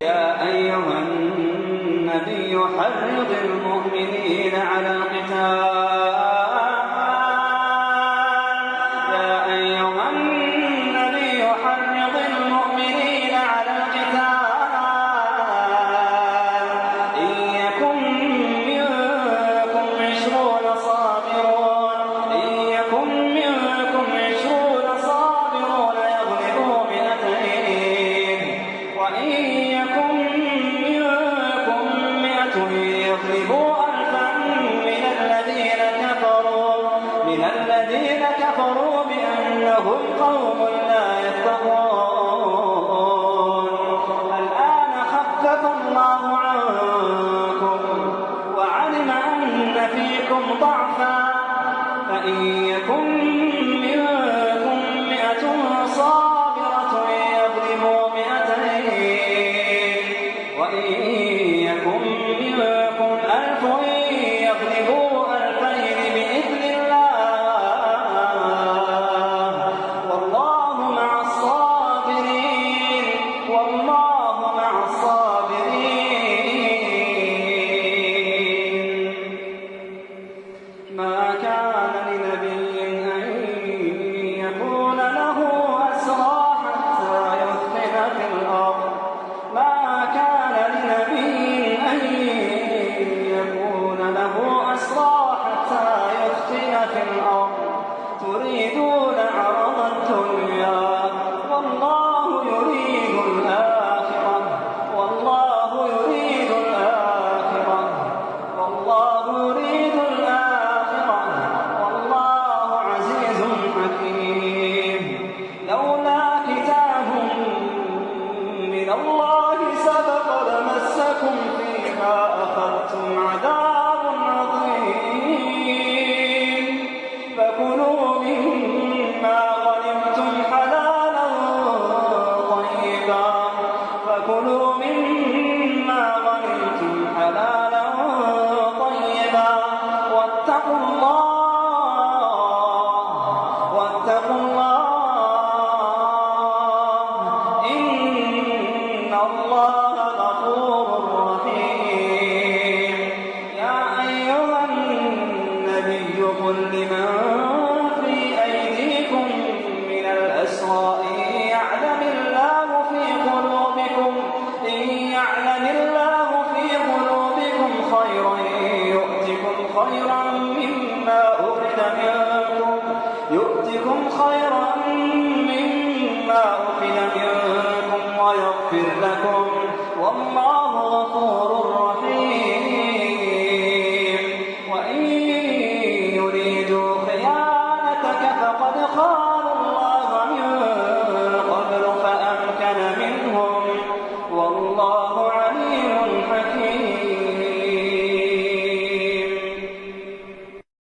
يا أيها النبي حرض المؤمنين على القتال الذين كفروا بأنهم قوم لا يفقهون. الآن خفف الله عنكم وعلم أن فيكم ضعفا فإن يكن منكم 100 صابرة يغلبوا 200 وإن يكن منكم 1000 يغلبوا 2000 بإذن الله والله مع الصابرين. ما كان لنبي أن يكون له أسرى حتى يثخن في الأرض تريدون عرض الدنيا والله يريد الآخرة والله عزيز حكيم. لولا كتاب من الله سبق لمسكم فيما أخذتم عذاب عظيم فكلوا مما غنمتم حلالا طيبا واتقوا الله إن الله